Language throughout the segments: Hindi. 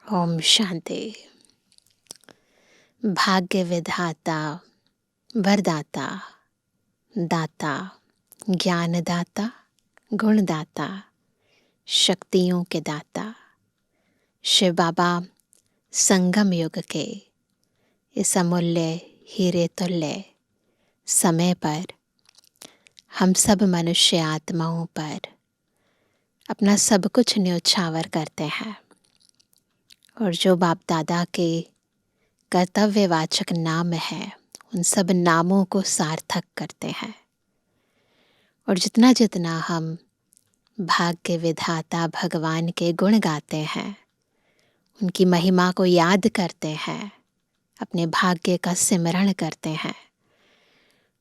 ओम शांति। भाग्य विधाता, वरदाता, दाता, ज्ञानदाता, गुणदाता, शक्तियों के दाता शिव बाबा संगम युग के इस अमूल्य हीरे तुल्य समय पर हम सब मनुष्य आत्माओं पर अपना सब कुछ न्योछावर करते हैं और जो बाप दादा के कर्तव्यवाचक नाम है उन सब नामों को सार्थक करते हैं। और जितना जितना हम भाग्य विधाता भगवान के गुण गाते हैं, उनकी महिमा को याद करते हैं, अपने भाग्य का सिमरण करते हैं,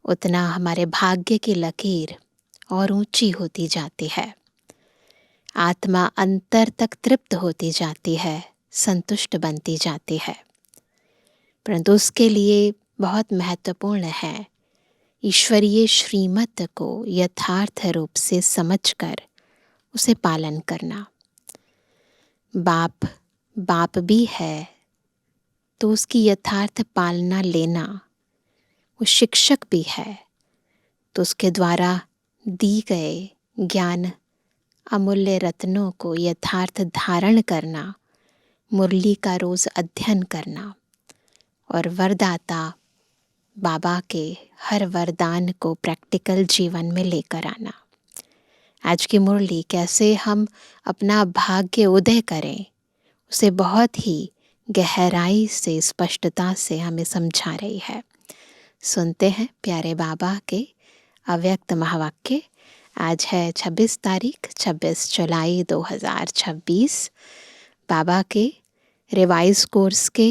उतना हमारे भाग्य की लकीर और ऊंची होती जाती है। आत्मा अंतर तक तृप्त होती जाती है, संतुष्ट बनती जाती है। परंतु उसके लिए बहुत महत्वपूर्ण है ईश्वरीय श्रीमत को यथार्थ रूप से समझकर उसे पालन करना। बाप भी है तो उसकी यथार्थ पालना लेना, वो शिक्षक भी है तो उसके द्वारा दी गए ज्ञान अमूल्य रत्नों को यथार्थ धारण करना, मुरली का रोज अध्ययन करना और वरदाता बाबा के हर वरदान को प्रैक्टिकल जीवन में लेकर आना। आज की मुरली कैसे हम अपना भाग्य उदय करें, उसे बहुत ही गहराई से स्पष्टता से हमें समझा रही है। सुनते हैं प्यारे बाबा के अव्यक्त महावाक्य। आज है 26 तारीख 26 जुलाई 2026। बाबा के रिवाइज कोर्स के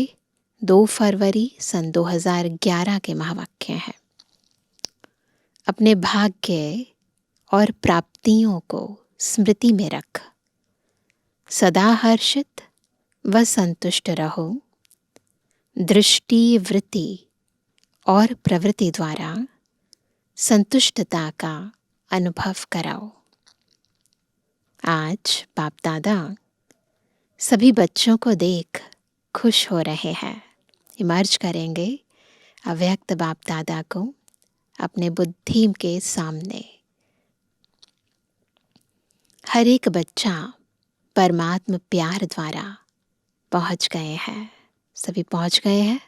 2 फरवरी सन 2011 के महावाक्य हैं। अपने भाग्य और प्राप्तियों को स्मृति में रख, सदा हर्षित व संतुष्ट रहो। दृष्टि, वृत्ति और प्रवृत्ति द्वारा संतुष्टता का अनुभव कराओ। आज बाप दादा सभी बच्चों को देख खुश हो रहे हैं। इमर्ज करेंगे अव्यक्त बाप दादा को अपने बुद्धि के सामने। हर एक बच्चा परमात्म प्यार द्वारा पहुंच गए हैं। सभी पहुंच गए हैं।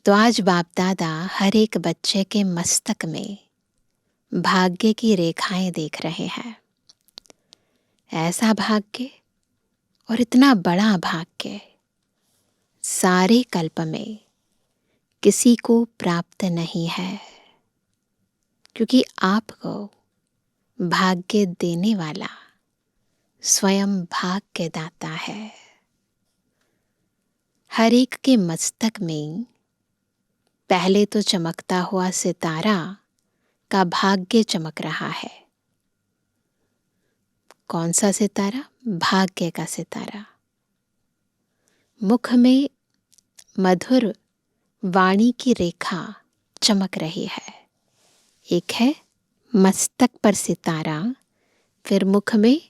तो आज बाप दादा हर एक बच्चे के मस्तक में भाग्य की रेखाएं देख रहे हैं। ऐसा भाग्य और इतना बड़ा भाग्य सारे कल्प में किसी को प्राप्त नहीं है, क्योंकि आपको भाग्य देने वाला स्वयं भाग्य दाता है। हर एक के मस्तक में पहले तो चमकता हुआ सितारा का भाग्य चमक रहा है। कौन सा सितारा? भाग्य का सितारा। मुख में मधुर वाणी की रेखा चमक रही है। एक है मस्तक पर सितारा, फिर मुख में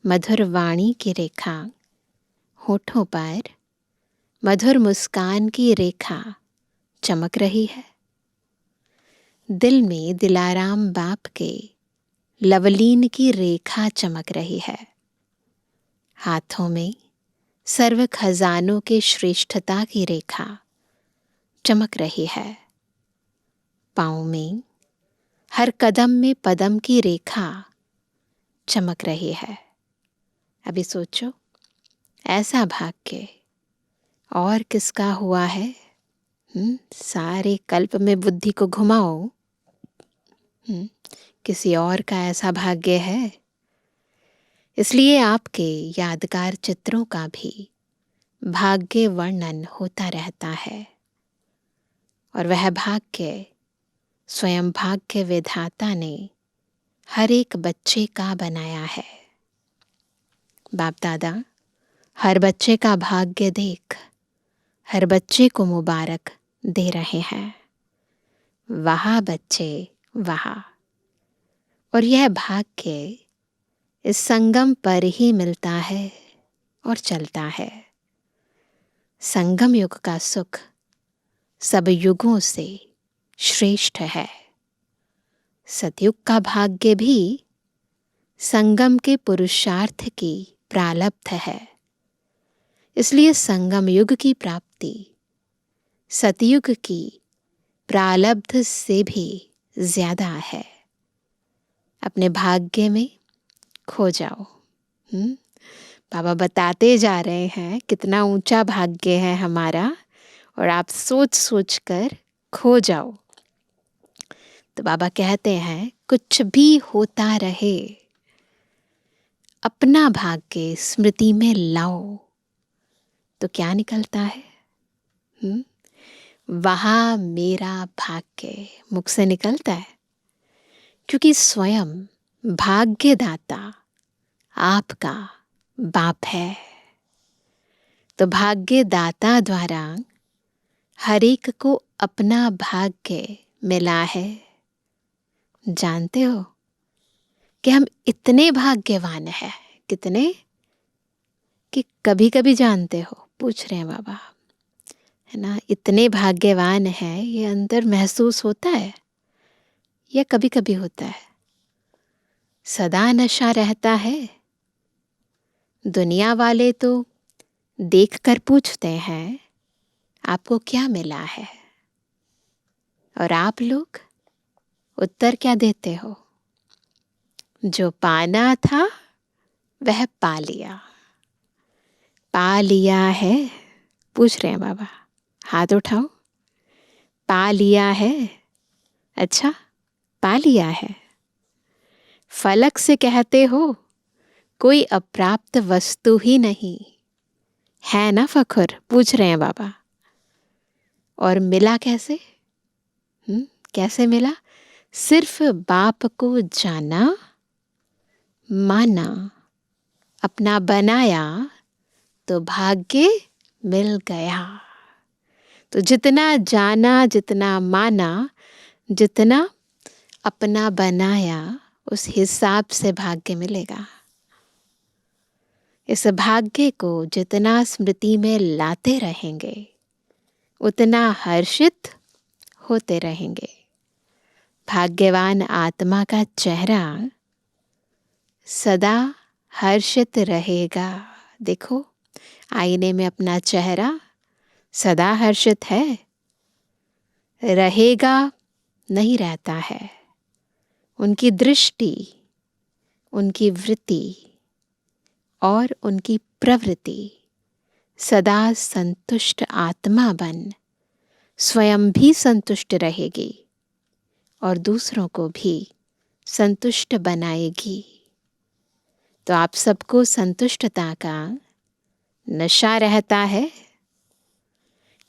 मधुर वाणी की रेखा, होठों पर मधुर मुस्कान की रेखा चमक रही है। दिल में दिलाराम बाप के लवलीन की रेखा चमक रही है। हाथों में सर्व खजानों के श्रेष्ठता की रेखा चमक रही है। पाँव में हर कदम में पदम की रेखा चमक रही है। अभी सोचो, ऐसा भाग्य और किसका हुआ है? सारे कल्प में बुद्धि को घुमाओ, किसी और का ऐसा भाग्य है? इसलिए आपके यादगार चित्रों का भी भाग्य वर्णन होता रहता है। और वह भाग्य स्वयं भाग्य विधाता ने हर एक बच्चे का बनाया है। बाप दादा हर बच्चे का भाग्य देख हर बच्चे को मुबारक दे रहे हैं। वहा बच्चे वहा। और यह भाग्य इस संगम पर ही मिलता है और चलता है। संगम युग का सुख सब युगों से श्रेष्ठ है। सतयुग का भाग्य भी संगम के पुरुषार्थ की प्रालब्ध है। इसलिए संगम युग की प्राप्ति सतयुग की प्रालब्ध से भी ज्यादा है। अपने भाग्य में खो जाओ। बाबा बताते जा रहे हैं कितना ऊंचा भाग्य है हमारा, और आप सोच सोच कर खो जाओ। तो बाबा कहते हैं कुछ भी होता रहे, अपना भाग्य स्मृति में लाओ। तो क्या निकलता है? वहाँ मेरा भाग्य मुख से निकलता है, क्योंकि स्वयं भाग्यदाता आपका बाप है। तो भाग्यदाता द्वारा हर एक को अपना भाग्य मिला है। जानते हो कि हम इतने भाग्यवान हैं, कितने कि कभी कभी जानते हो, पूछ रहे हैं बाबा, है ना, इतने भाग्यवान हैं, ये अंदर महसूस होता है या कभी कभी होता है? सदा नशा रहता है। दुनिया वाले तो देखकर पूछते हैं आपको क्या मिला है, और आप लोग उत्तर क्या देते हो? जो पाना था वह पा लिया। पा लिया है, पूछ रहे हैं बाबा, हाथ उठाओ। पा लिया है, अच्छा पा लिया है। फलक से कहते हो कोई अप्राप्त वस्तु ही नहीं है ना फखर, पूछ रहे हैं बाबा। और मिला कैसे? कैसे मिला? सिर्फ बाप को जाना, माना, अपना बनाया तो भाग्य मिल गया। तो जितना जाना, जितना माना, जितना अपना बनाया, उस हिसाब से भाग्य मिलेगा। इस भाग्य को जितना स्मृति में लाते रहेंगे उतना हर्षित होते रहेंगे। भाग्यवान आत्मा का चेहरा सदा हर्षित रहेगा। देखो आईने में अपना चेहरा सदा हर्षित है, रहेगा नहीं, रहता है। उनकी दृष्टि, उनकी वृत्ति और उनकी प्रवृत्ति सदा संतुष्ट आत्मा बन स्वयं भी संतुष्ट रहेगी और दूसरों को भी संतुष्ट बनाएगी। तो आप सबको संतुष्टता का नशा रहता है,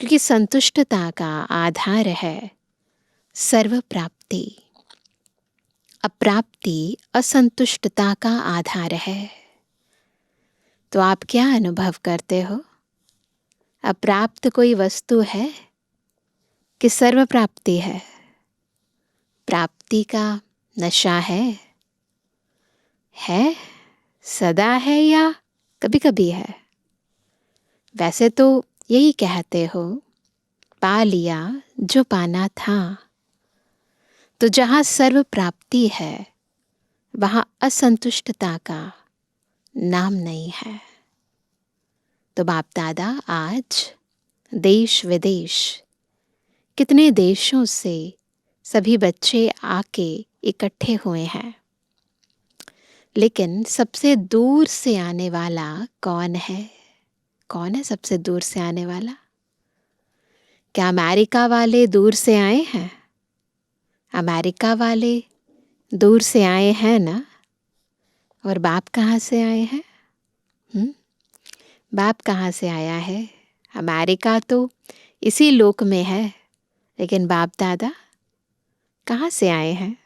क्योंकि संतुष्टता का आधार है सर्व प्राप्ति। अप्राप्ति असंतुष्टता का आधार है। तो आप क्या अनुभव करते हो? अप्राप्त कोई वस्तु है कि सर्व प्राप्ति है? प्राप्ति का नशा है सदा है या कभी कभी है? वैसे तो यही कहते हो, पा लिया जो पाना था। तो जहाँ सर्व प्राप्ति है वहाँ असंतुष्टता का नाम नहीं है। तो बाप दादा आज देश विदेश, कितने देशों से सभी बच्चे आके इकट्ठे हुए हैं, लेकिन सबसे दूर से आने वाला कौन है? कौन है सबसे दूर से आने वाला? क्या अमेरिका वाले दूर से आए हैं? अमेरिका वाले दूर से आए हैं ना? और बाप कहाँ से आए हैं? बाप कहाँ से आया है? अमेरिका तो इसी लोक में है, लेकिन बाप दादा कहाँ से आए हैं?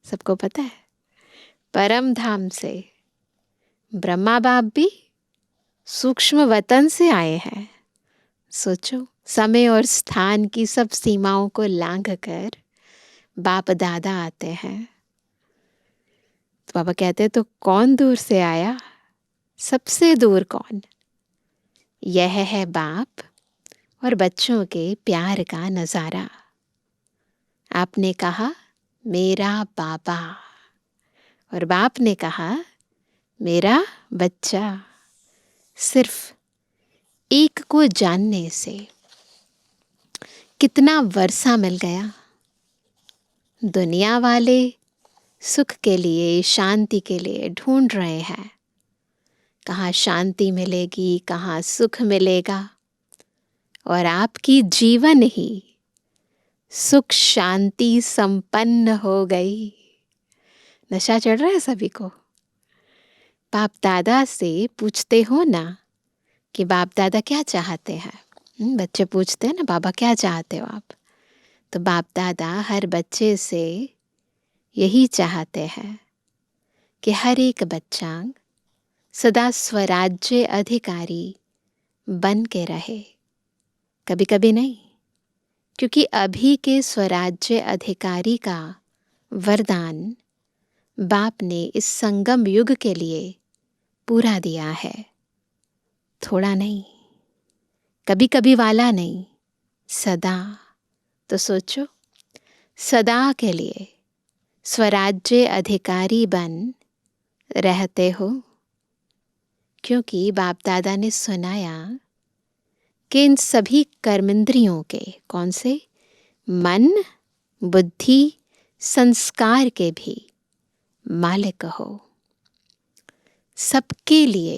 सबको पता है, परम धाम से। ब्रह्मा बाप भी सूक्ष्म वतन से आए हैं। सोचो, समय और स्थान की सब सीमाओं को लांघ कर बाप दादा आते हैं। तो बाबा कहते हैं तो कौन दूर से आया? सबसे दूर कौन? यह है बाप और बच्चों के प्यार का नज़ारा। आपने कहा मेरा बाबा और बाप ने कहा मेरा बच्चा। सिर्फ एक को जानने से कितना वर्षा मिल गया। दुनिया वाले सुख के लिए, शांति के लिए ढूंढ रहे हैं, कहाँ शांति मिलेगी, कहाँ सुख मिलेगा। और आपकी जीवन ही सुख शांति संपन्न हो गई। नशा चढ़ रहा है सभी को। बाप दादा से पूछते हो ना कि बाप दादा क्या चाहते हैं। बच्चे पूछते हैं ना, बाबा क्या चाहते हो आप। तो बाप दादा हर बच्चे से यही चाहते हैं कि हर एक बच्चा सदा स्वराज्य अधिकारी बन के रहे। कभी कभी नहीं, क्योंकि अभी के स्वराज्य अधिकारी का वरदान बाप ने इस संगम युग के लिए पूरा दिया है। थोड़ा नहीं, कभी कभी वाला नहीं, सदा। तो सोचो, सदा के लिए स्वराज्य अधिकारी बन रहते हो। क्योंकि बाप दादा ने सुनाया कि इन सभी कर्मेंद्रियों के, कौन से, मन, बुद्धि, संस्कार के भी मालिक हो। सबके लिए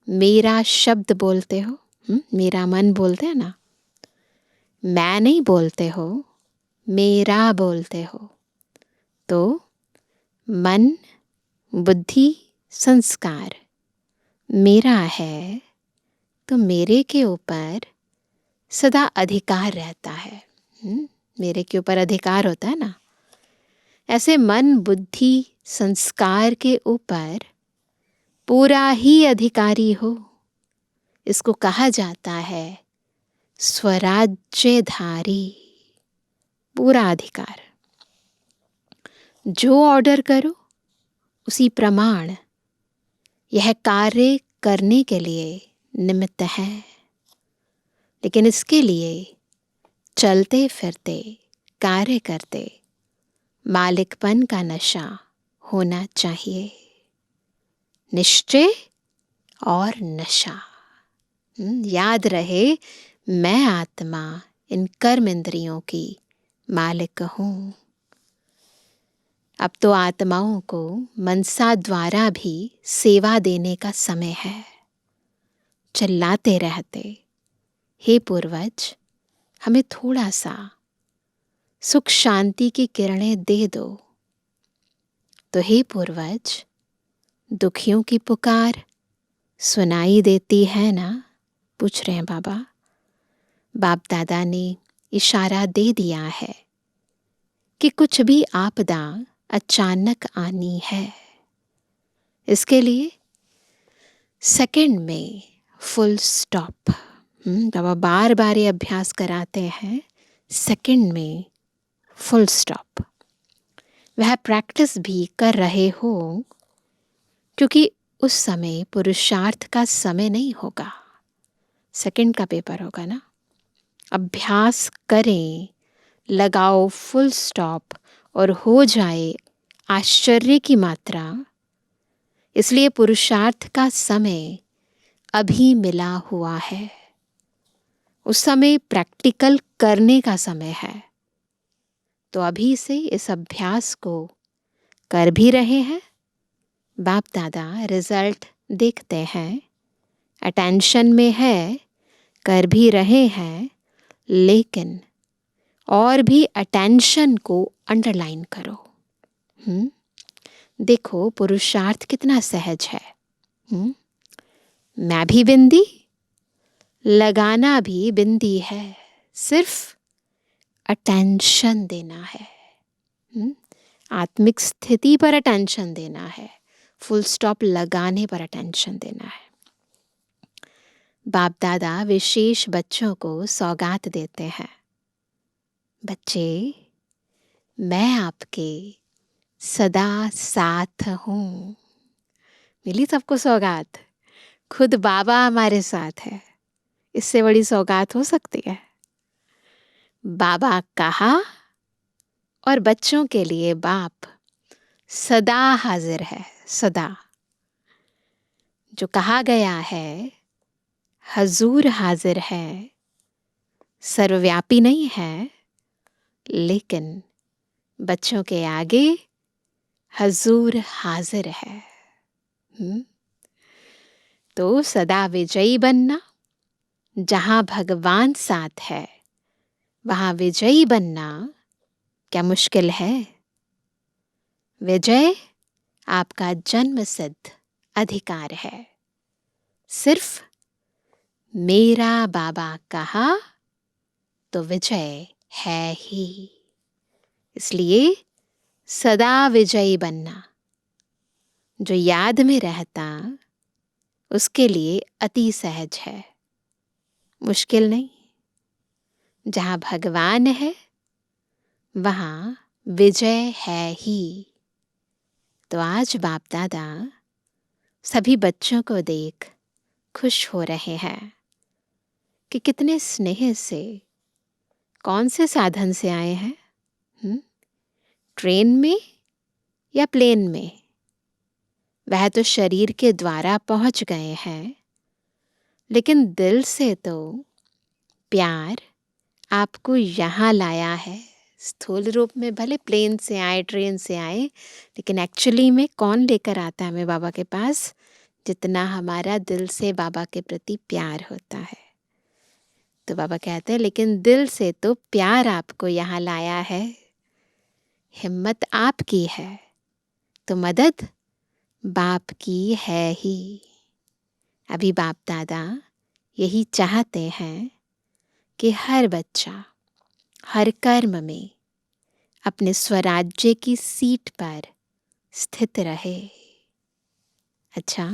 मेरा शब्द बोलते हो। मेरा मन बोलते हैं ना, मैं नहीं बोलते हो, मेरा बोलते हो। तो मन, बुद्धि, संस्कार मेरा है, तो मेरे के ऊपर सदा अधिकार रहता है। मेरे के ऊपर अधिकार होता है ना। ऐसे मन, बुद्धि, संस्कार के ऊपर पूरा ही अधिकारी हो। इसको कहा जाता है स्वराज्यधारी। पूरा अधिकार। जो ऑर्डर करो उसी प्रमाण यह कार्य करने के लिए निमित्त है। लेकिन इसके लिए चलते फिरते, कार्य करते मालिकपन का नशा होना चाहिए। निश्चय और नशा। याद रहे, मैं आत्मा इन कर्म इंद्रियों की मालिक हूँ। अब तो आत्माओं को मनसा द्वारा भी सेवा देने का समय है। चिल्लाते रहते, हे पूर्वज, हमें थोड़ा सा सुख शांति की किरणें दे दो। तो हे पूर्वज, दुखियों की पुकार सुनाई देती है ना? पूछ रहे हैं बाबा। बाप दादा ने इशारा दे दिया है कि कुछ भी आपदा अचानक आनी है। इसके लिए सेकंड में फुल स्टॉप। बाबा बार बार ये अभ्यास कराते हैं, सेकंड में फुल स्टॉप। वह प्रैक्टिस भी कर रहे हो, क्योंकि उस समय पुरुषार्थ का समय नहीं होगा। सेकंड का पेपर होगा ना। अभ्यास करें, लगाओ फुल स्टॉप और हो जाए आश्चर्य की मात्रा। इसलिए पुरुषार्थ का समय अभी मिला हुआ है। उस समय प्रैक्टिकल करने का समय है। तो अभी से इस अभ्यास को कर भी रहे हैं। बाप दादा रिजल्ट देखते हैं, अटेंशन में है, कर भी रहे हैं। लेकिन और भी अटेंशन को अंडरलाइन करो। देखो पुरुषार्थ कितना सहज है। मैं भी बिंदी, लगाना भी बिंदी है। सिर्फ अटेंशन देना है। आत्मिक स्थिति पर अटेंशन देना है। फुल स्टॉप लगाने पर अटेंशन देना है। बाप दादा विशेष बच्चों को सौगात देते हैं। बच्चे, मैं आपके सदा साथ हूँ। मिली सबको सौगात। खुद बाबा हमारे साथ है। इससे बड़ी सौगात हो सकती है? बाबा कहा और बच्चों के लिए बाप सदा हाजिर है, सदा। जो कहा गया है, हजूर हाजिर है, सर्वव्यापी नहीं है, लेकिन बच्चों के आगे हजूर हाजिर है। तो सदा विजयी बनना, जहां भगवान साथ है वहां विजयी बनना क्या मुश्किल है? विजय आपका जन्मसिद्ध अधिकार है। सिर्फ मेरा बाबा कहा तो विजय है ही। इसलिए सदा विजयी बनना, जो याद में रहता उसके लिए अति सहज है, मुश्किल नहीं। जहां भगवान है वहां विजय है ही। तो आज बाप दादा सभी बच्चों को देख खुश हो रहे हैं कि कितने स्नेह से, कौन से साधन से आए हैं। ट्रेन में या प्लेन में? वह तो शरीर के द्वारा पहुंच गए हैं, लेकिन दिल से तो प्यार आपको यहाँ लाया है। स्थूल रूप में भले प्लेन से आए, ट्रेन से आए, लेकिन एक्चुअली में कौन लेकर आता है हमें बाबा के पास? जितना हमारा दिल से बाबा के प्रति प्यार होता है। तो बाबा कहते हैं लेकिन दिल से तो प्यार आपको यहाँ लाया है, हिम्मत आपकी है, तो मदद बाप की है ही। अभी बाप दादा यही चाहते हैं कि हर बच्चा हर कर्म में अपने स्वराज्य की सीट पर स्थित रहे। अच्छा,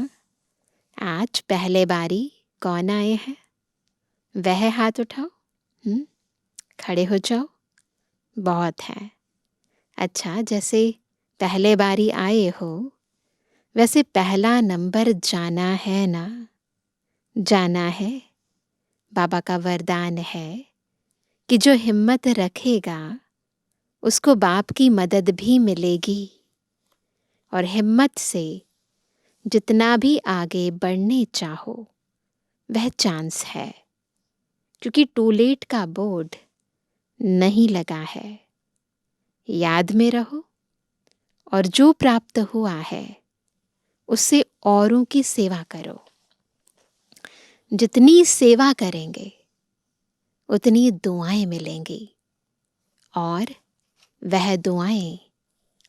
आज पहले बारी कौन आए हैं? वह हाथ उठाओ। खड़े हो जाओ। बहुत है। अच्छा, जैसे पहले बारी आए हो, वैसे पहला नंबर जाना है ना? जाना है। बाबा का वरदान है कि जो हिम्मत रखेगा उसको बाप की मदद भी मिलेगी। और हिम्मत से जितना भी आगे बढ़ने चाहो वह चांस है, क्योंकि टू लेट का बोर्ड नहीं लगा है। याद में रहो और जो प्राप्त हुआ है उससे औरों की सेवा करो। जितनी सेवा करेंगे उतनी दुआएं मिलेंगी, और वह दुआएं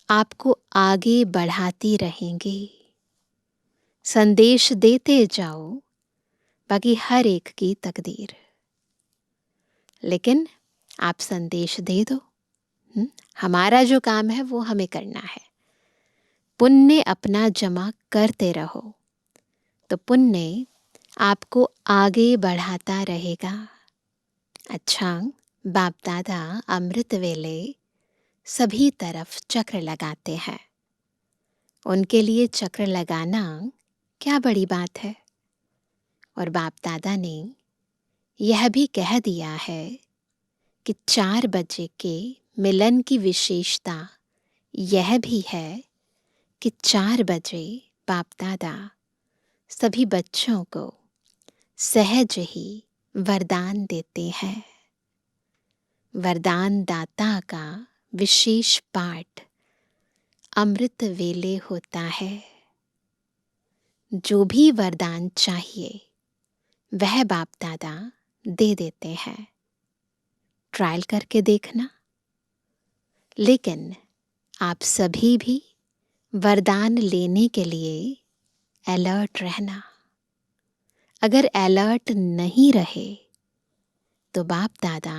आपको आगे बढ़ाती रहेंगी। संदेश देते जाओ, बाकी हर एक की तकदीर। लेकिन आप संदेश दे दो। हमारा जो काम है वो हमें करना है। पुण्य अपना जमा करते रहो तो पुण्य आपको आगे बढ़ाता रहेगा। अच्छा, बाप दादा अमृत वेले सभी तरफ चक्र लगाते हैं। उनके लिए चक्र लगाना क्या बड़ी बात है। और बाप दादा ने यह भी कह दिया है कि 4 बजे के मिलन की विशेषता यह भी है कि 4 बजे बाप दादा सभी बच्चों को सहज ही वरदान देते हैं। वरदान दाता का विशेष पाठ अमृत वेले होता है। जो भी वरदान चाहिए वह बाप दादा दे देते हैं। ट्रायल करके देखना। लेकिन आप सभी भी वरदान लेने के लिए अलर्ट रहना। अगर अलर्ट नहीं रहे तो बाप दादा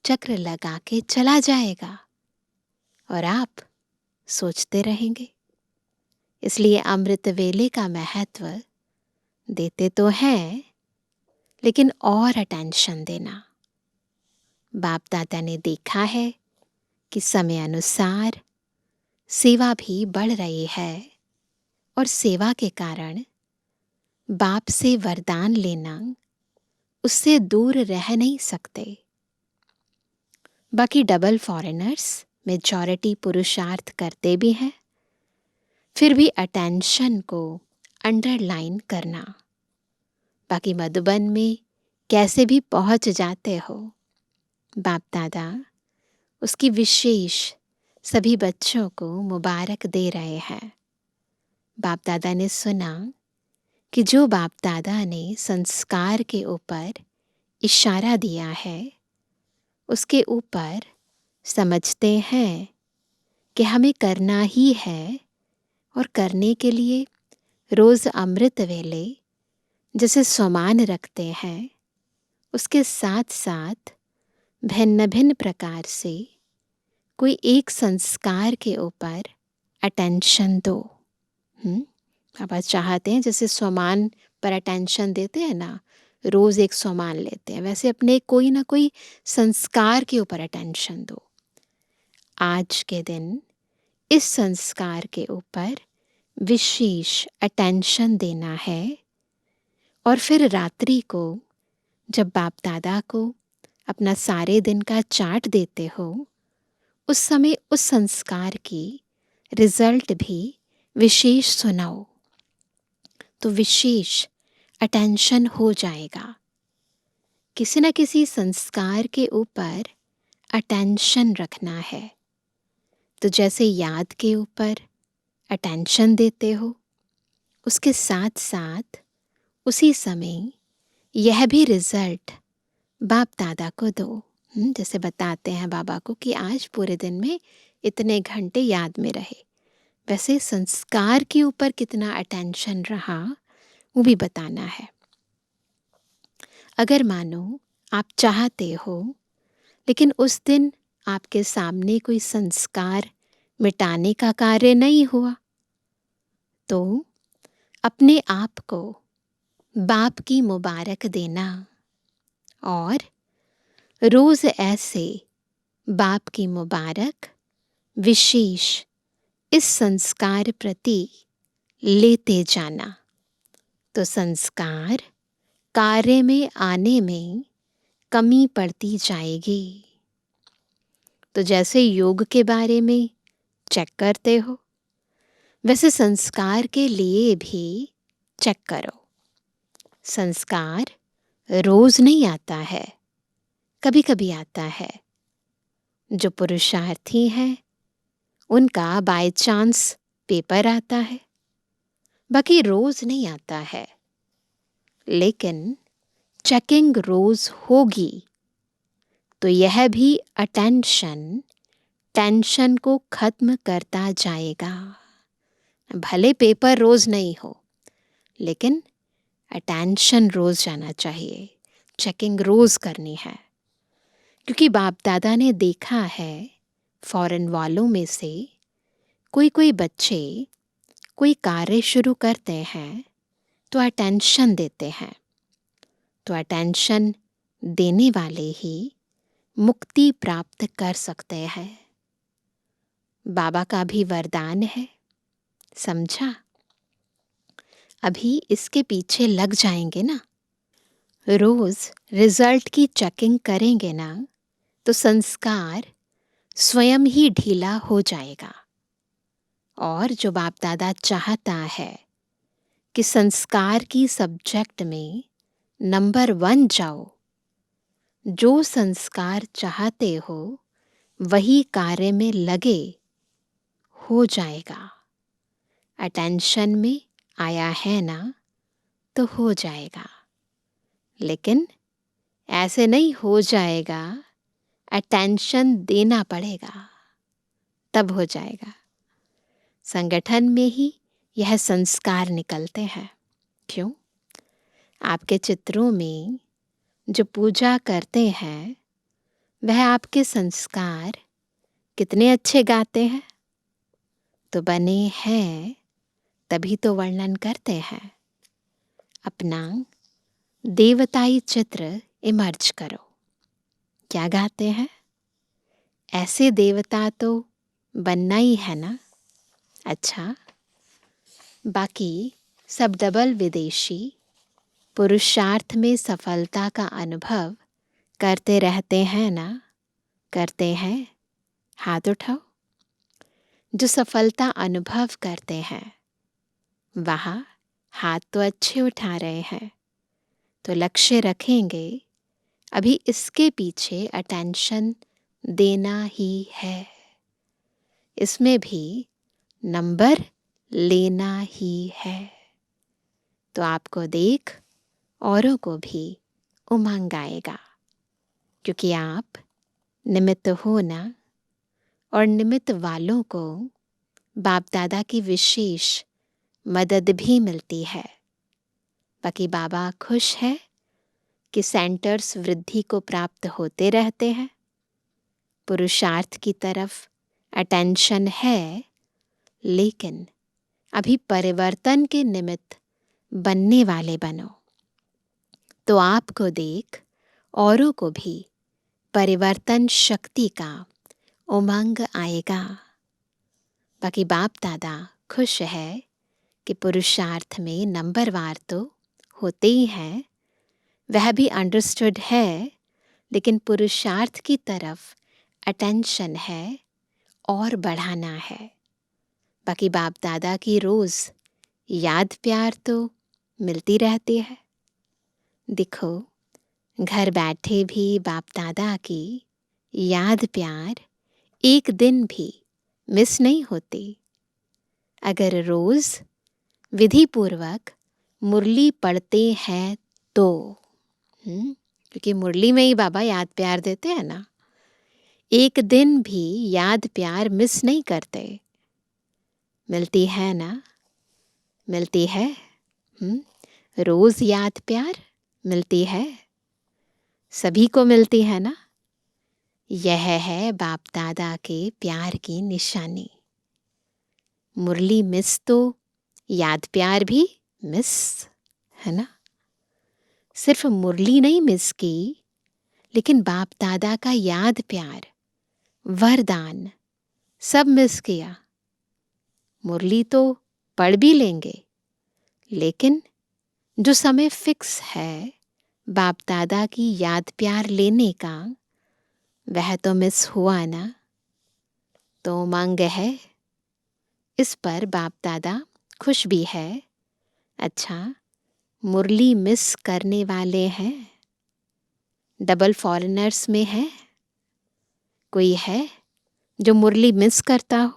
चक्र लगा के चला जाएगा और आप सोचते रहेंगे। इसलिए अमृत वेले का महत्व देते तो हैं, लेकिन और अटेंशन देना। बाप दादा ने देखा है कि समय अनुसार सेवा भी बढ़ रही है, और सेवा के कारण बाप से वरदान लेना उससे दूर रह नहीं सकते। बाकी डबल फॉरेनर्स मेजॉरिटी पुरुषार्थ करते भी हैं, फिर भी अटेंशन को अंडरलाइन करना। बाकी मधुबन में कैसे भी पहुंच जाते हो, बाप दादा उसकी विशेष सभी बच्चों को मुबारक दे रहे हैं। बाप दादा ने सुना कि जो बाप दादा ने संस्कार के ऊपर इशारा दिया है, उसके ऊपर समझते हैं कि हमें करना ही है, और करने के लिए रोज़ अमृत वेले जैसे स्वमान रखते हैं, उसके साथ साथ भिन्न भिन्न प्रकार से कोई एक संस्कार के ऊपर अटेंशन दो। बाबा चाहते हैं जैसे स्वमान पर अटेंशन देते हैं ना, रोज़ एक स्वमान लेते हैं, वैसे अपने कोई ना कोई संस्कार के ऊपर अटेंशन दो। आज के दिन इस संस्कार के ऊपर विशेष अटेंशन देना है, और फिर रात्रि को जब बाप दादा को अपना सारे दिन का चार्ट देते हो, उस समय उस संस्कार की रिजल्ट भी विशेष सुनाओ, तो विशेष अटेंशन हो जाएगा। किसी न किसी संस्कार के ऊपर अटेंशन रखना है। तो जैसे याद के ऊपर अटेंशन देते हो, उसके साथ साथ उसी समय यह भी रिजल्ट बाप दादा को दो। जैसे बताते हैं बाबा को कि आज पूरे दिन में इतने घंटे याद में रहे, वैसे संस्कार के ऊपर कितना अटेंशन रहा वो भी बताना है। अगर मानो आप चाहते हो लेकिन उस दिन आपके सामने कोई संस्कार मिटाने का कार्य नहीं हुआ, तो अपने आप को बाप की मुबारक देना, और रोज़ ऐसे बाप की मुबारक विशेष इस संस्कार प्रति लेते जाना, तो संस्कार कार्य में आने में कमी पड़ती जाएगी। तो जैसे योग के बारे में चेक करते हो, वैसे संस्कार के लिए भी चेक करो। संस्कार रोज नहीं आता है, कभी कभी आता है। जो पुरुषार्थी हैं उनका बाय चांस पेपर आता है, बाकी रोज नहीं आता है। लेकिन चेकिंग रोज होगी, तो यह भी अटेंशन टेंशन को खत्म करता जाएगा। भले पेपर रोज नहीं हो, लेकिन अटेंशन रोज जाना चाहिए, चेकिंग रोज करनी है। क्योंकि बाप दादा ने देखा है फॉरेन वालों में से कोई कोई बच्चे कोई कार्य शुरू करते हैं तो अटेंशन देते हैं, तो अटेंशन देने वाले ही मुक्ति प्राप्त कर सकते हैं। बाबा का भी वरदान है, समझा? अभी इसके पीछे लग जाएंगे ना, रोज रिजल्ट की चेकिंग करेंगे ना, तो संस्कार स्वयं ही ढीला हो जाएगा। और जो बाप दादा चाहता है कि संस्कार की सब्जेक्ट में नंबर 1 जाओ, जो संस्कार चाहते हो वही कार्य में लगे, हो जाएगा। अटेंशन में आया है ना, तो हो जाएगा। लेकिन ऐसे नहीं हो जाएगा, अटेंशन देना पड़ेगा, तब हो जाएगा। संगठन में ही यह संस्कार निकलते हैं। क्यों? आपके चित्रों में जो पूजा करते हैं वह आपके संस्कार कितने अच्छे गाते हैं, तो बने हैं तभी तो वर्णन करते हैं। अपना देवताई चित्र इमर्ज करो। क्या गाते हैं? ऐसे देवता तो बनना ही है ना। अच्छा, बाकी सब डबल विदेशी पुरुषार्थ में सफलता का अनुभव करते रहते हैं ना? करते हैं? हाथ उठाओ। जो सफलता अनुभव करते हैं वहाँ हाथ तो अच्छे उठा रहे हैं, तो लक्ष्य रखेंगे। अभी इसके पीछे अटेंशन देना ही है, इसमें भी नंबर लेना ही है। तो आपको देख औरों को भी उमंग आएगा, क्योंकि आप निमित्त हो ना। और निमित्त वालों को बाप दादा की विशेष मदद भी मिलती है। बाकी बाबा खुश है कि सेंटर्स वृद्धि को प्राप्त होते रहते हैं। पुरुषार्थ की तरफ अटेंशन है, लेकिन अभी परिवर्तन के निमित्त बनने वाले बनो, तो आपको देख औरों को भी परिवर्तन शक्ति का उमंग आएगा। बाकी बाप दादा खुश है कि पुरुषार्थ में नंबरवार तो होते ही हैं, वह भी अंडरस्टूड है, लेकिन पुरुषार्थ की तरफ अटेंशन है और बढ़ाना है। बाकी बाप दादा की रोज याद प्यार तो मिलती रहती है। देखो, घर बैठे भी बाप दादा की याद प्यार एक दिन भी मिस नहीं होती। अगर रोज विधि पूर्वक मुरली पढ़ते हैं तो क्योंकि मुरली में ही बाबा याद प्यार देते हैं ना। एक दिन भी याद प्यार मिस नहीं करते। मिलती है ना? मिलती है। रोज याद प्यार मिलती है, सभी को मिलती है ना। यह है बाप दादा के प्यार की निशानी। मुरली मिस तो याद प्यार भी मिस है ना। सिर्फ मुरली नहीं मिस की, लेकिन बाप दादा का याद प्यार, वरदान सब मिस किया। मुरली तो पढ़ भी लेंगे, लेकिन जो समय फिक्स है बाप दादा की याद प्यार लेने का, वह तो मिस हुआ ना। तो उमंग है, इस पर बाप दादा खुश भी है। अच्छा, मुरली मिस करने वाले हैं? डबल फॉरेनर्स में है कोई है जो मुरली मिस करता हो?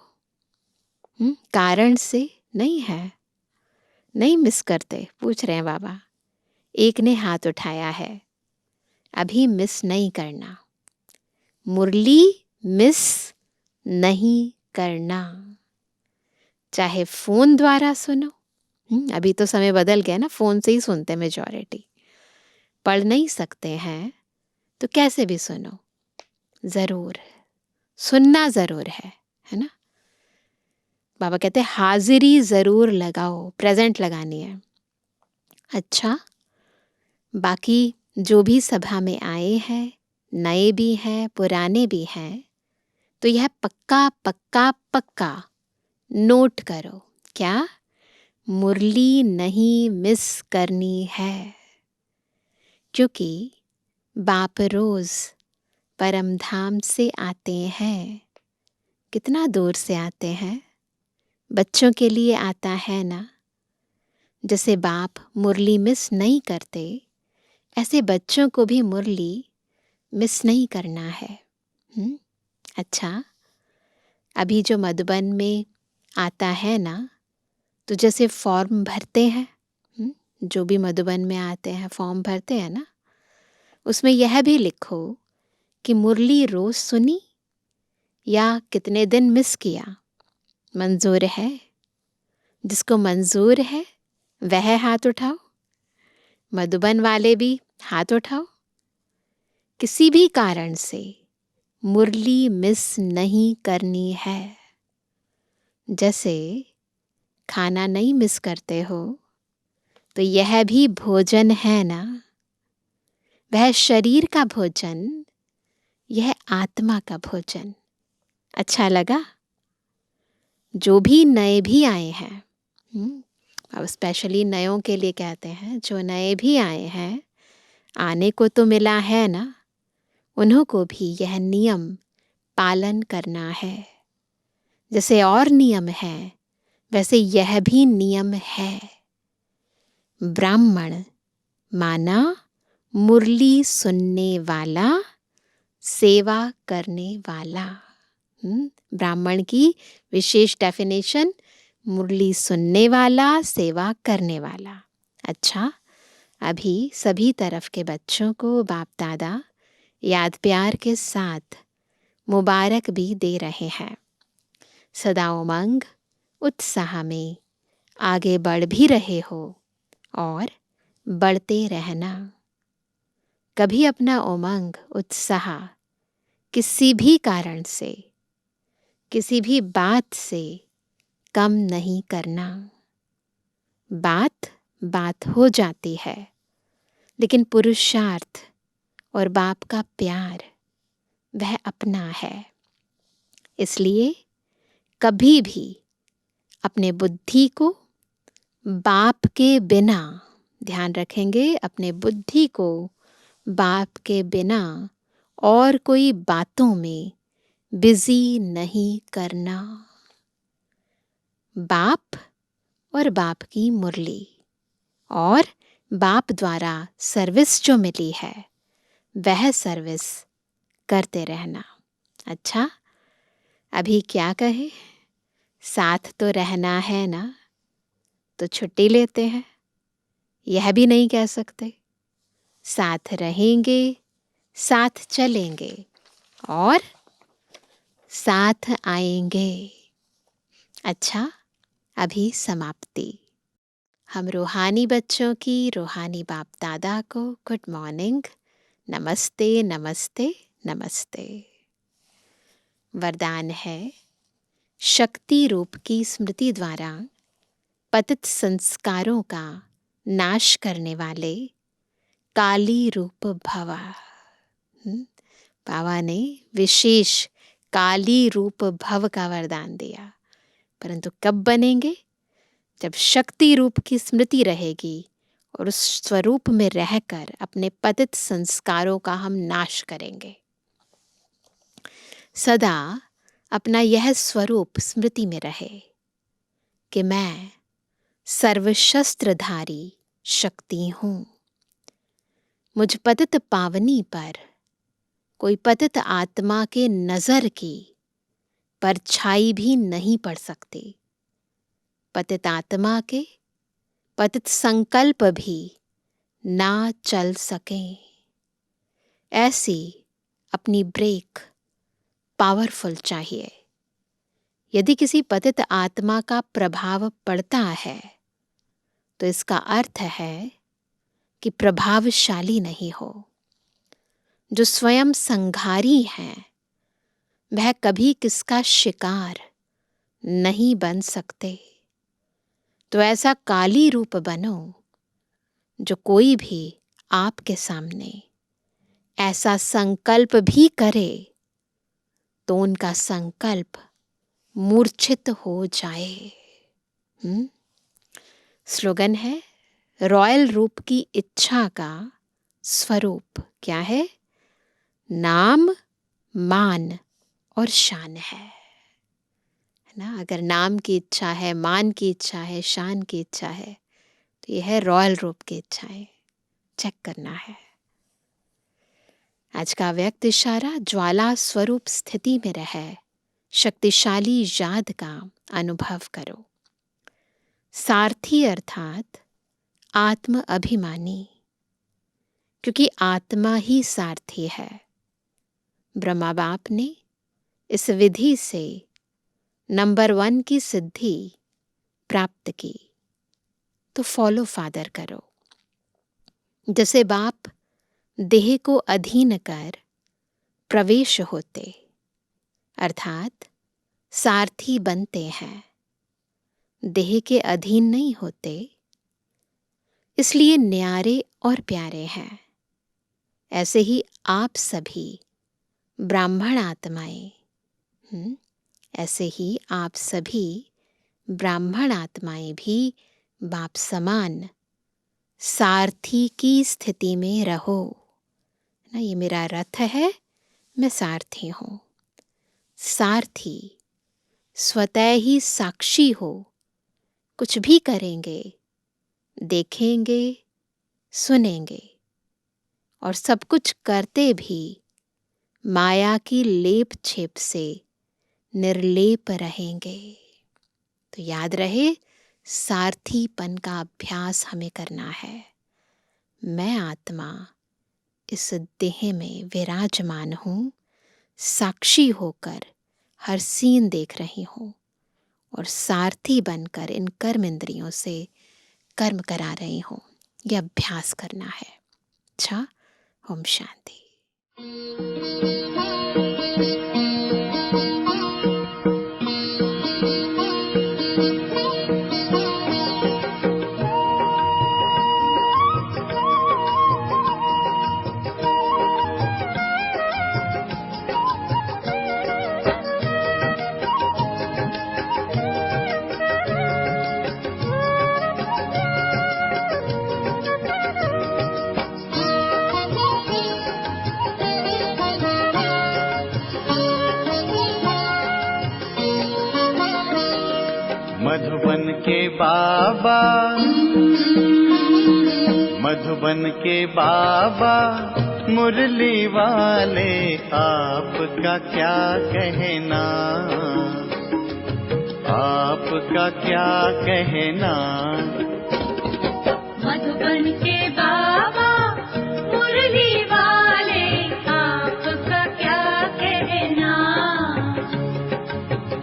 कारण से नहीं है, नहीं मिस करते। पूछ रहे हैं बाबा। एक ने हाथ उठाया है, अभी मिस नहीं करना, मुरली मिस नहीं करना। चाहे फोन द्वारा सुनो, अभी तो समय बदल गया ना, फोन से ही सुनते मेजॉरिटी। पढ़ नहीं सकते हैं तो कैसे भी सुनो, जरूर सुनना जरूर है ना। बाबा कहते हैं हाजिरी जरूर लगाओ, प्रेजेंट लगानी है। अच्छा, बाकी जो भी सभा में आए हैं, नए भी हैं, पुराने भी हैं, तो यह पक्का पक्का पक्का नोट करो। क्या? मुरली नहीं मिस करनी है, क्योंकि बाप रोज परम धाम से आते हैं। कितना दूर से आते हैं, बच्चों के लिए आता है ना। जैसे बाप मुरली मिस नहीं करते, ऐसे बच्चों को भी मुरली मिस नहीं करना है। अच्छा, अभी जो मधुबन में आता है ना, तो जैसे फॉर्म भरते हैं, जो भी मधुबन में आते हैं फॉर्म भरते हैं ना, उसमें यह भी लिखो कि मुरली रोज सुनी या कितने दिन मिस किया। मंजूर है? जिसको मंजूर है वह हाथ उठाओ। मधुबन वाले भी हाथ उठाओ। किसी भी कारण से मुरली मिस नहीं करनी है। जैसे खाना नहीं मिस करते हो, तो यह भी भोजन है ना। वह शरीर का भोजन, यह आत्मा का भोजन। अच्छा लगा? जो भी नए भी आए हैं, अब स्पेशली नयों के लिए कहते हैं, जो नए भी आए हैं, आने को तो मिला है ना, उन्हों को भी यह नियम पालन करना है। जैसे और नियम है, वैसे यह भी नियम है। ब्राह्मण माना मुरली सुनने वाला, सेवा करने वाला। ब्राह्मण की विशेष डेफिनेशन, मुरली सुनने वाला, सेवा करने वाला। अच्छा, अभी सभी तरफ के बच्चों को बाप दादा याद प्यार के साथ मुबारक भी दे रहे हैं। सदा उमंग उत्साह में आगे बढ़ भी रहे हो और बढ़ते रहना। कभी अपना उमंग उत्साह किसी भी कारण से, किसी भी बात से कम नहीं करना। बात बात हो जाती है, लेकिन पुरुषार्थ और बाप का प्यार वह अपना है। इसलिए कभी भी अपने बुद्धि को बाप के बिना, ध्यान रखेंगे, अपने बुद्धि को बाप के बिना और कोई बातों में बिजी नहीं करना। बाप और बाप की मुरली और बाप द्वारा सर्विस जो मिली है, वह सर्विस करते रहना। अच्छा, अभी क्या कहे, साथ तो रहना है ना, तो छुट्टी लेते हैं, यह भी नहीं कह सकते। साथ रहेंगे, साथ चलेंगे और साथ आएंगे। अच्छा, अभी समाप्ति। हम रूहानी बच्चों की रूहानी बाप दादा को गुड मॉर्निंग, नमस्ते नमस्ते नमस्ते। वरदान है, शक्ति रूप की स्मृति द्वारा पतित संस्कारों का नाश करने वाले काली रूप भवा। बाबा ने विशेष काली रूप भव का वरदान दिया, परंतु कब बनेंगे? जब शक्ति रूप की स्मृति रहेगी और उस स्वरूप में रहकर अपने पतित संस्कारों का हम नाश करेंगे। सदा अपना यह स्वरूप स्मृति में रहे कि मैं सर्वशस्त्रधारी शक्ति हूँ। मुझ पतित पावनी पर कोई पतित आत्मा के नजर की परछाई भी नहीं पड़ सकती। पतित आत्मा के पतित संकल्प भी ना चल सकें। ऐसी अपनी ब्रेक पावरफुल चाहिए। यदि किसी पतित आत्मा का प्रभाव पड़ता है, तो इसका अर्थ है कि प्रभावशाली नहीं हो। जो स्वयं संघारी हैं, वह कभी किसका शिकार नहीं बन सकते। तो ऐसा काली रूप बनो, जो कोई भी आपके सामने ऐसा संकल्प भी करे तो उनका संकल्प मूर्छित हो जाए। स्लोगन है, रॉयल रूप की इच्छा का स्वरूप क्या है? नाम, मान और शान है ना। अगर नाम की इच्छा है, मान की इच्छा है, शान की इच्छा है, तो यह है रॉयल रूप की इच्छाएं। चेक करना है। आज का व्यक्त इशारा, ज्वाला स्वरूप स्थिति में रहे शक्तिशाली याद का अनुभव करो। सारथी अर्थात आत्म अभिमानी, क्योंकि आत्मा ही सारथी है। ब्रह्मा बाप ने इस विधि से नंबर 1 की सिद्धि प्राप्त की, तो फॉलो फादर करो। जैसे बाप देह को अधीन कर प्रवेश होते, अर्थात सारथी बनते हैं, देह के अधीन नहीं होते, इसलिए न्यारे और प्यारे हैं। ऐसे ही आप सभी ब्राह्मण आत्माएं, ऐसे ही आप सभी ब्राह्मण आत्माएं भी बाप समान सारथी की स्थिति में रहो ना। ये मेरा रथ है, मैं सारथी हूँ। सारथी स्वतः ही साक्षी हो, कुछ भी करेंगे, देखेंगे, सुनेंगे और सब कुछ करते भी माया की लेप छेप से निर्लेप रहेंगे। तो याद रहे, सारथीपन का अभ्यास हमें करना है। मैं आत्मा इस देह में विराजमान हूँ, साक्षी होकर हर सीन देख रही हूँ और सारथी बनकर इन कर्म इंद्रियों से कर्म करा रही हूँ। ये अभ्यास करना है। अच्छा, ओम शांति। मधुबन के बाबा, मधुबन के बाबा मुरली वाले, आपका क्या कहना, आपका क्या कहना। मधुबन के बाबा मुरली वाले, आपका क्या कहना,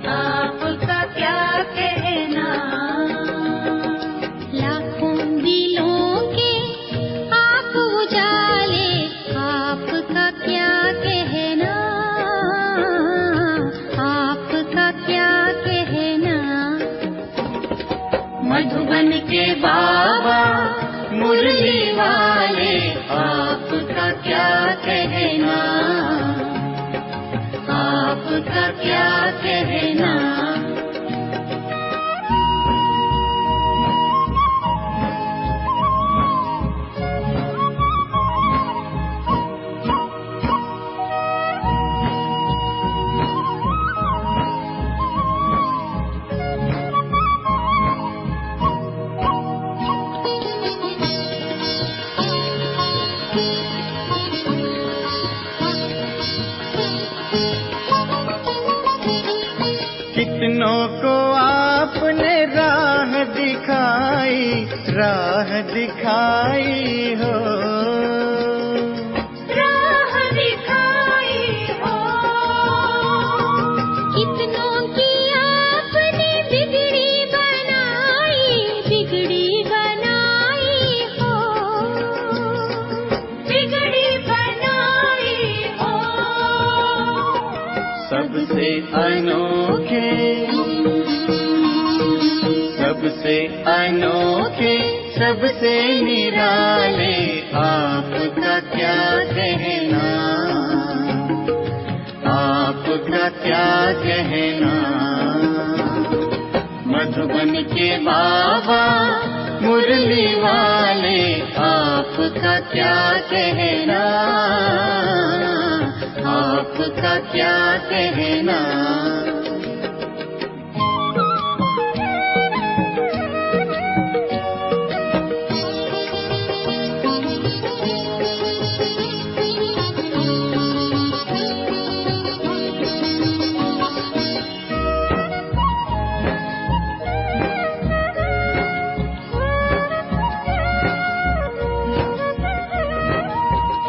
आपका क्या कहना। लाखों दिलों के आप उजाले, आपका क्या कहना, आपका क्या कहना। मधुबन के बाबा मुरली वाले, आपका क्या कहना, आपका क्या कहना। कितनों को आपने राह दिखाई, राह दिखाई हो, राह दिखाई हो। कितनों की आपने बिगड़ी बनाई, बिगड़ी बनाई हो, बिगड़ी बनाई हो। सबसे अनोखे, सबसे अनोखे, सबसे निराले, आपका क्या कहना, आपका क्या कहना। मधुबन के बाबा मुरली वाले, आपका क्या कहना, आपका क्या कहना।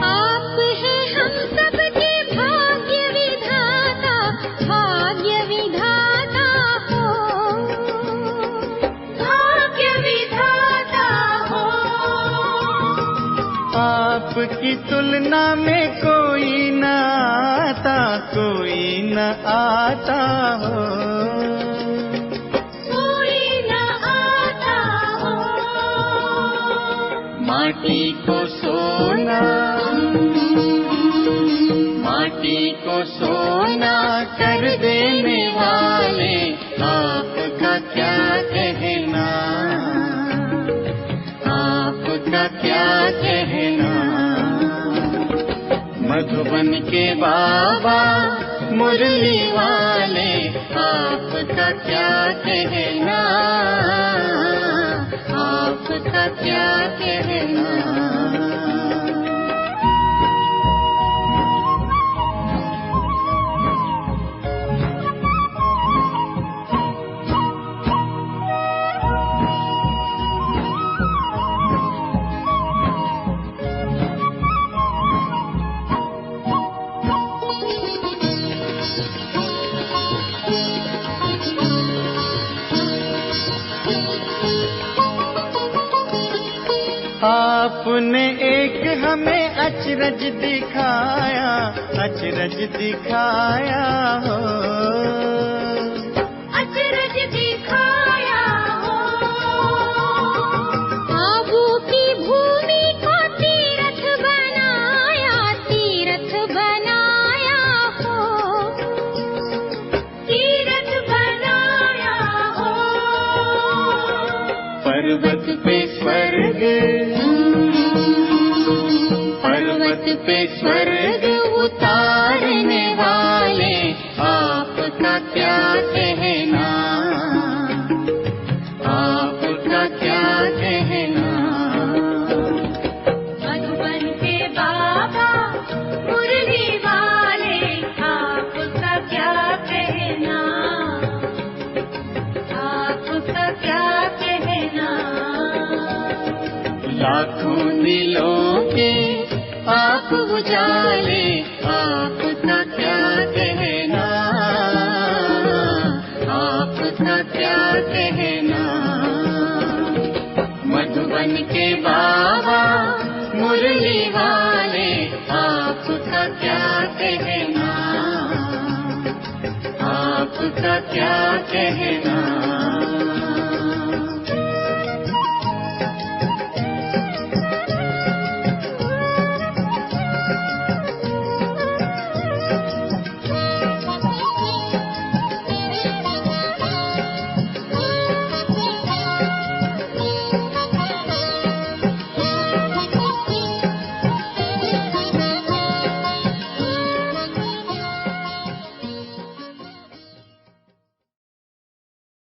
आप हैं हम सबके भाग्य विधाता, भाग्य विधाता हो, भाग्य विधाता हो। आपकी तुलना में कोई न आता, कोई न आता हो। कोई न आता हो। माटी को सोना, माटी को सोना कर देने वाले, आपका क्या कहना, मधुबन के बाबा मुरली वाले, आपका क्या कहना, आपका क्या कहना। आपने एक हमें अचरज दिखाया, अचरज दिखाया हो, अचरज दिखाया हो। आबू की भूमि को तीर्थ बनाया, तीर्थ बनाया हो, तीर्थ बनाया हो। पर्वत पे स्वर्ग, पर्वत पे स्वर्ग उतारने वाले, आपका क्या कहना, आपका क्या कहना। मधुबन के बाबा मुरली वाले, आपका क्या कहना, आपका क्या कहना। लाखों दिलों के आप उजाले, आपका क्या कहना, आपका क्या कहना। मधुबन के बाबा मुरली वाले, आपका क्या कहना, आपका क्या कहना।